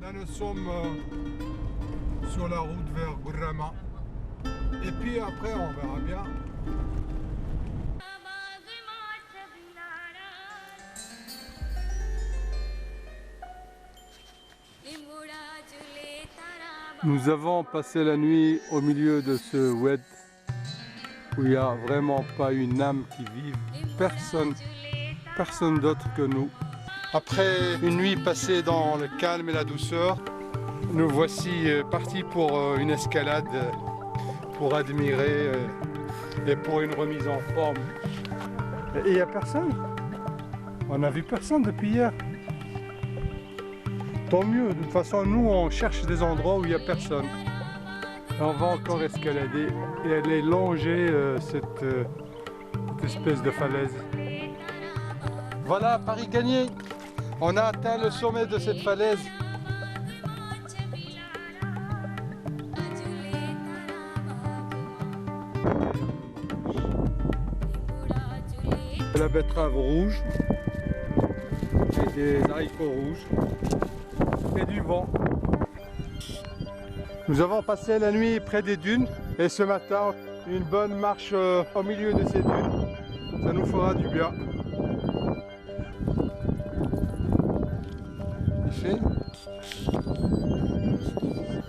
Là nous sommes sur la route vers Gourama. Et puis après on verra bien. Nous avons passé la nuit au milieu de ce oued où il n'y a vraiment pas une âme qui vive, personne d'autre que nous. Après une nuit passée dans le calme et la douceur, nous voici partis pour une escalade, pour admirer et pour une remise en forme. Et il n'y a personne. On n'a vu personne depuis hier. Tant mieux, de toute façon nous on cherche des endroits où il n'y a personne. Et on va encore escalader et aller longer cette espèce de falaise. Voilà, Paris gagné. On a atteint le sommet de cette falaise. La betterave rouge et des haricots rouges et du vent. Nous avons passé la nuit près des dunes et ce matin une bonne marche au milieu de ces dunes. Ça nous fera du bien. Il fait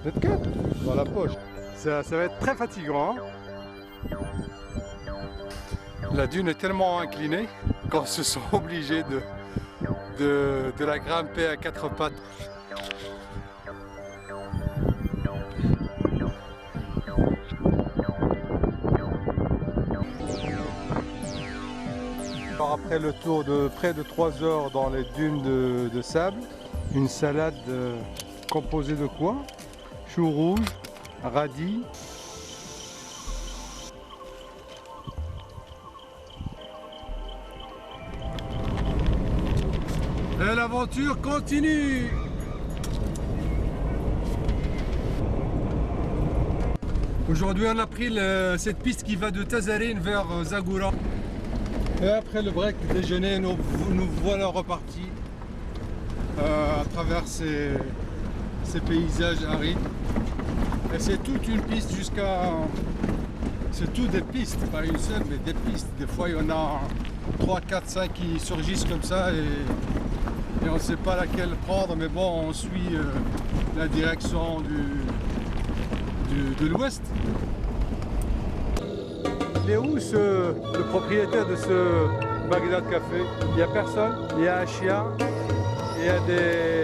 notre cœur dans la poche. Ça va être très fatigant. Hein. La dune est tellement inclinée qu'on se sent obligé de la grimper à quatre pattes. Alors après le tour de près de 3 heures dans les dunes de sable, une salade composée de quoi? Choux rouges, radis. Et l'aventure continue! Aujourd'hui on a pris cette piste qui va de Tazarine vers Zagora. Et après le break déjeuner, nous voilà repartis à travers ces paysages arides. Et c'est toute une piste jusqu'à... C'est tout des pistes, pas une seule, mais des pistes. Des fois il y en a 3, 4, 5 qui surgissent comme ça et on ne sait pas laquelle prendre, mais bon, on suit la direction de l'ouest. Il est où le propriétaire de ce Bagdad Café? Il n'y a personne, il y a un chien, il y a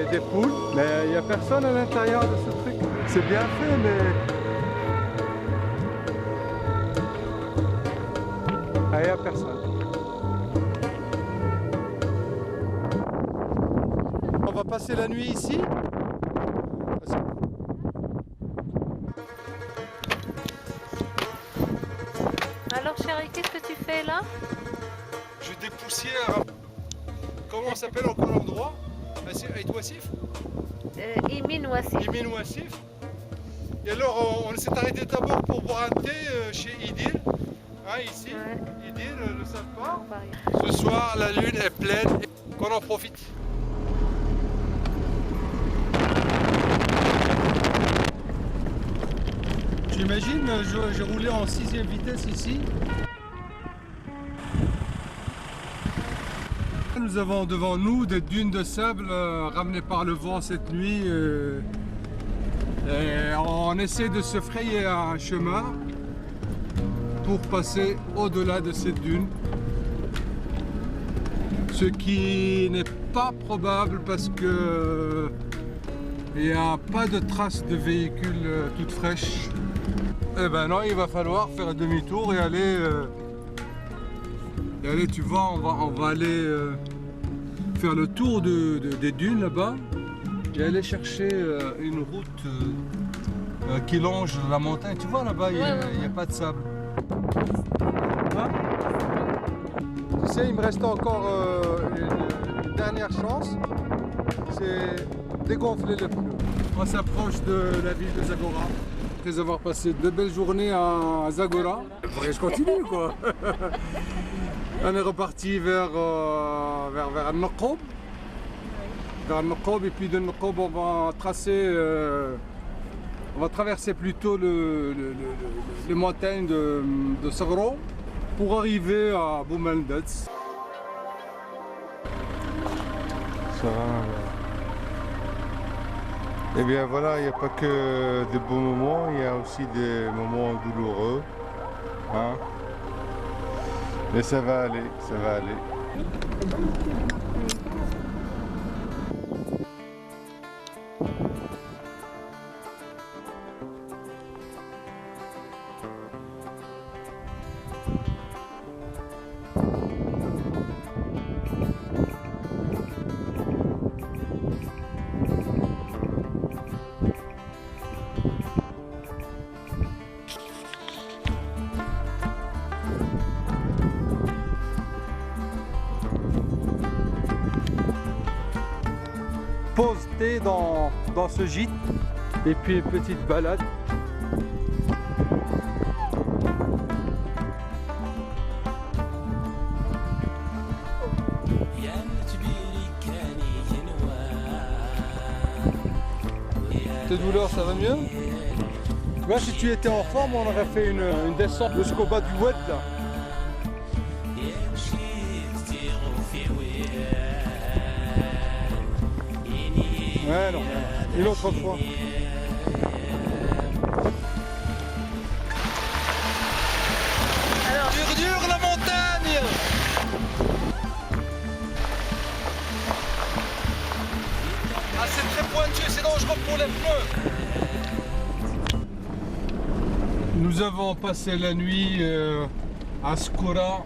des poules, mais il n'y a personne à l'intérieur de ce truc. C'est bien fait, mais... Ah, il n'y a personne. On va passer la nuit ici. Alors chérie, qu'est-ce que tu fais là? Je dépoussière. Comment s'appelle encore l'endroit? Aït-Wassif? Imin Wassif. Imin Wassif. Et alors on s'est arrêté d'abord pour boire un thé chez Idil. Hein, ici, ouais. Idil, le sympa. Ce soir la lune est pleine, qu'on en profite. J'imagine, j'ai roulé en 6e vitesse ici. Nous avons devant nous des dunes de sable ramenées par le vent cette nuit. Et on essaie de se frayer un chemin pour passer au-delà de cette dune. Ce qui n'est pas probable parce que il n'y a pas de traces de véhicules toutes fraîches. Eh ben non, il va falloir faire demi-tour et aller, tu vois, on va aller faire le tour des dunes là-bas et aller chercher une route qui longe la montagne. Tu vois là-bas, il n'y a pas de sable. Hein? Tu sais, il me reste encore une dernière chance, c'est dégonfler le pneu. On s'approche de la ville de Zagora. Après avoir passé 2 belles journées à Zagora, je continue quoi. On est reparti vers Noqob. vers Nkob et puis de Nkob on va traverser plutôt les montagnes de Sagro pour arriver à Boumeldet. Ça va. Eh bien voilà, il n'y a pas que de beaux moments, il y a aussi des moments douloureux. Hein? Mais ça va aller, ça va aller. Pause thé dans ce gîte et puis une petite balade. Tes douleurs, ça va mieux? Tu vois, si tu étais en forme, on aurait fait une descente jusqu'au bas du Oued là. Ouais, non, une autre fois. Alors, Dur la montagne! Ah, c'est très pointu, c'est dangereux pour les pneus. Nous avons passé la nuit à Skoura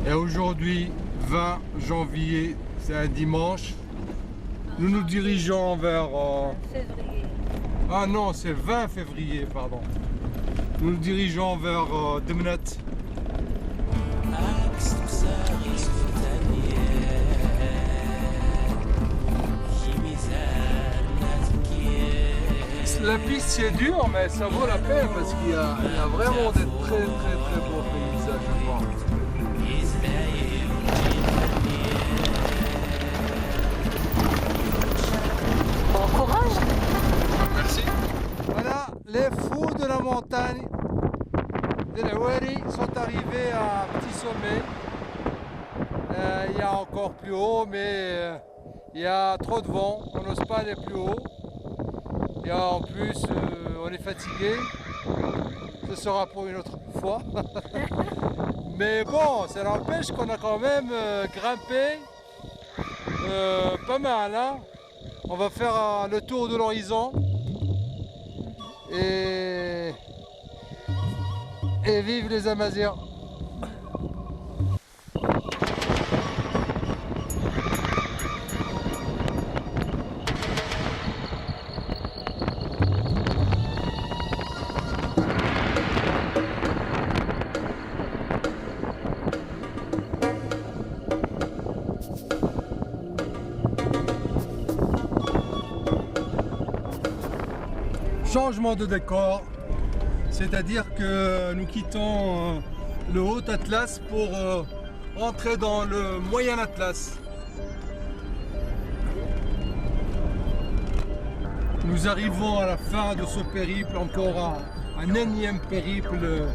et aujourd'hui, 20 janvier, c'est un dimanche. Nous nous dirigeons vers... février. Ah non, c'est 20 février, pardon. Nous nous dirigeons vers Demnet. La piste c'est dur, mais ça vaut la peine parce qu'il y a vraiment des très beaux paysages à voir. Bon courage. Merci. Voilà, les fous de la montagne de la Wari sont arrivés à un petit sommet. Il y a encore plus haut, mais il y a trop de vent, on n'ose pas aller plus haut. Et en plus, on est fatigué. Ce sera pour une autre fois. Mais bon, ça n'empêche qu'on a quand même grimpé pas mal. Hein. On va faire le tour de l'horizon. Et vive les Amazirs. Changement de décor, c'est-à-dire que nous quittons le Haut Atlas pour entrer dans le Moyen Atlas. Nous arrivons à la fin de ce périple, encore un énième périple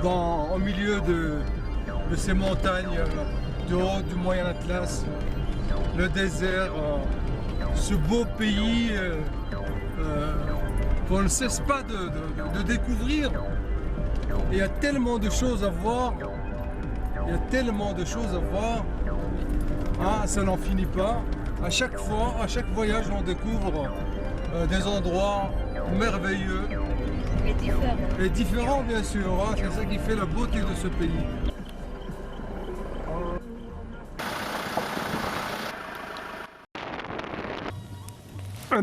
au milieu de ces montagnes de haut du Moyen Atlas, le désert, ce beau pays qu'on ne cesse pas de découvrir. Et il y a tellement de choses à voir, hein, ça n'en finit pas. À chaque fois, à chaque voyage, on découvre des endroits merveilleux. Et différents bien sûr, hein, c'est ça qui fait la beauté de ce pays.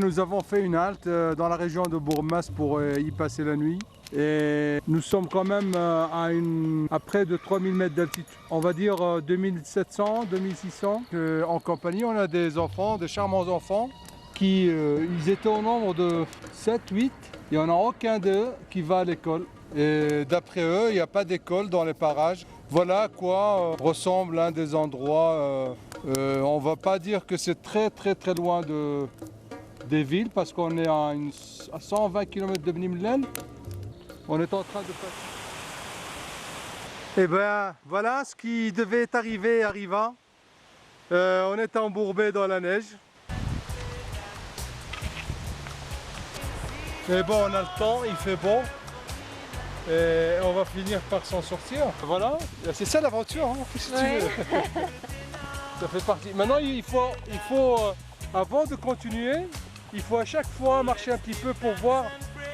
Nous avons fait une halte dans la région de Bourmas pour y passer la nuit. Et nous sommes quand même à près de 3000 mètres d'altitude. On va dire 2700, 2600. En compagnie, on a des enfants, des charmants enfants, qui ils étaient au nombre de 7, 8. Il n'y en a aucun d'eux qui va à l'école. Et d'après eux, il n'y a pas d'école dans les parages. Voilà à quoi ressemble un des endroits On va pas dire que c'est très loin des villes parce qu'on est à 120 km de Bni Mellal. On est en train de passer. Et ben voilà, ce qui devait arriver arriva. On est embourbé dans la neige. Mais bon, on a le temps, il fait bon. Et on va finir par s'en sortir. Voilà, c'est ça l'aventure, hein, si tu veux. Ça fait partie. Maintenant, il faut avant de continuer, il faut à chaque fois marcher un petit peu pour voir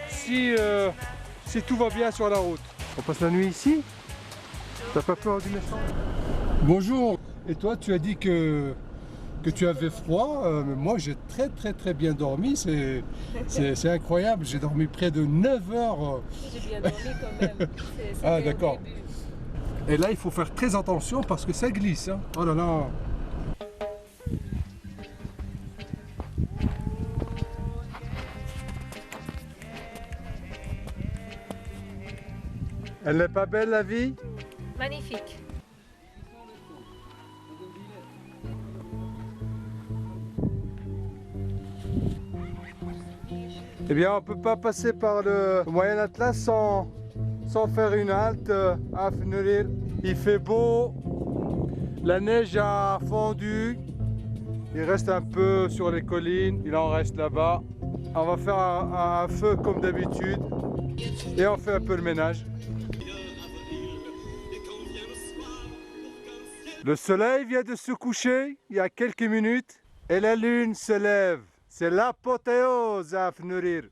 si tout va bien sur la route. On passe la nuit ici? T'as pas peur du méchant? Bonjour. Et toi, tu as dit que tu avais froid. Mais moi, j'ai très bien dormi. C'est incroyable. J'ai dormi près de 9 heures. J'ai bien dormi quand même. Ah, d'accord. Et là, il faut faire très attention parce que ça glisse. Hein. Oh là là. Elle n'est pas belle la vie? Magnifique. Eh bien, on ne peut pas passer par le Moyen Atlas sans faire une halte à Fenourir. Il fait beau, la neige a fondu, il reste un peu sur les collines, il en reste là-bas. On va faire un feu comme d'habitude et on fait un peu le ménage. Le soleil vient de se coucher il y a quelques minutes et la lune se lève. C'est l'apothéose à Fenourir.